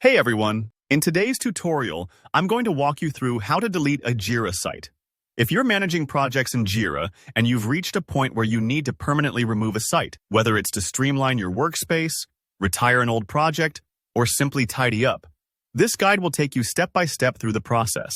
Hey everyone! In today's tutorial, I'm going to walk you through how to delete a Jira site. If you're managing projects in Jira and you've reached a point where you need to permanently remove a site, whether it's to streamline your workspace, retire an old project, or simply tidy up, this guide will take you step by step through the process.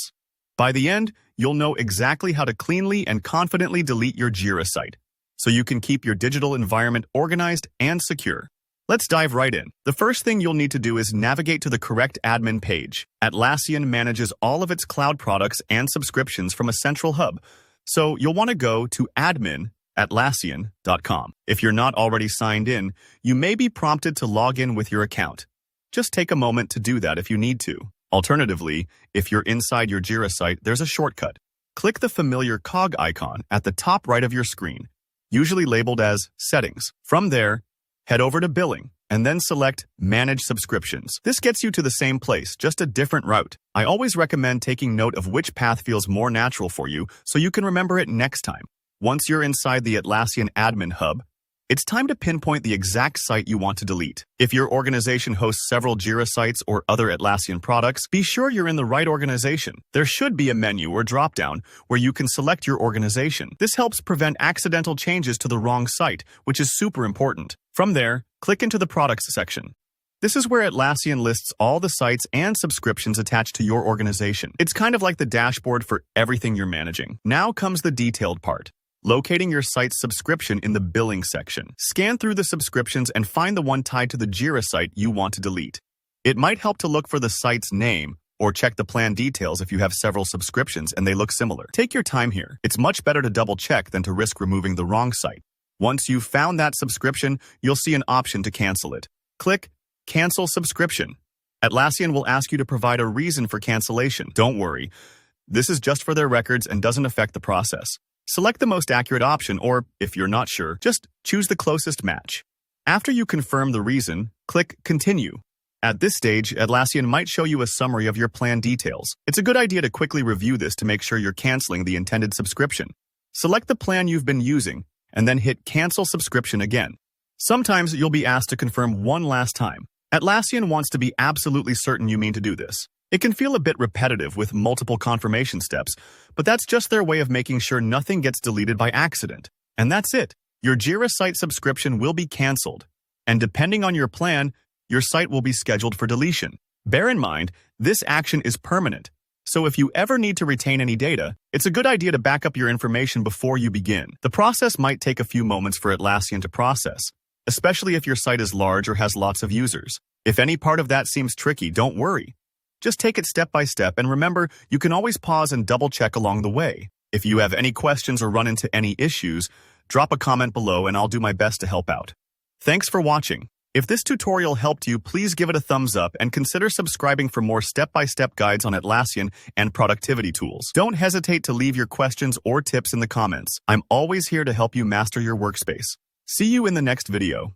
By the end, you'll know exactly how to cleanly and confidently delete your Jira site, so you can keep your digital environment organized and secure. Let's dive right in. The first thing you'll need to do is navigate to the correct admin page. Atlassian manages all of its cloud products and subscriptions from a central hub, so you'll want to go to admin.atlassian.com. If you're not already signed in, you may be prompted to log in with your account. Just take a moment to do that if you need to. Alternatively, if you're inside your Jira site, there's a shortcut. Click the familiar cog icon at the top right of your screen, usually labeled as Settings. From there, head over to Billing, and then select Manage Subscriptions. This gets you to the same place, just a different route. I always recommend taking note of which path feels more natural for you so you can remember it next time. Once you're inside the Atlassian Admin Hub, it's time to pinpoint the exact site you want to delete. If your organization hosts several Jira sites or other Atlassian products, be sure you're in the right organization. There should be a menu or drop-down where you can select your organization. This helps prevent accidental changes to the wrong site, which is super important. From there, click into the Products section. This is where Atlassian lists all the sites and subscriptions attached to your organization. It's kind of like the dashboard for everything you're managing. Now comes the detailed part. Locating your site's subscription in the Billing section. Scan through the subscriptions and find the one tied to the Jira site you want to delete. It might help to look for the site's name or check the plan details if you have several subscriptions and they look similar. Take your time here. It's much better to double check than to risk removing the wrong site. Once you've found that subscription, you'll see an option to cancel it. Click Cancel Subscription. Atlassian will ask you to provide a reason for cancellation. Don't worry. This is just for their records and doesn't affect the process. Select the most accurate option, or, if you're not sure, just choose the closest match. After you confirm the reason, click Continue. At this stage, Atlassian might show you a summary of your plan details. It's a good idea to quickly review this to make sure you're canceling the intended subscription. Select the plan you've been using, and then hit Cancel Subscription again. Sometimes you'll be asked to confirm one last time. Atlassian wants to be absolutely certain you mean to do this. It can feel a bit repetitive with multiple confirmation steps, but that's just their way of making sure nothing gets deleted by accident. And that's it. Your Jira site subscription will be canceled. And depending on your plan, your site will be scheduled for deletion. Bear in mind, this action is permanent. So if you ever need to retain any data, it's a good idea to back up your information before you begin. The process might take a few moments for Atlassian to process, especially if your site is large or has lots of users. If any part of that seems tricky, don't worry. Just take it step by step, and remember, you can always pause and double-check along the way. If you have any questions or run into any issues, drop a comment below and I'll do my best to help out. Thanks for watching. If this tutorial helped you, please give it a thumbs up and consider subscribing for more step-by-step guides on Atlassian and productivity tools. Don't hesitate to leave your questions or tips in the comments. I'm always here to help you master your workspace. See you in the next video.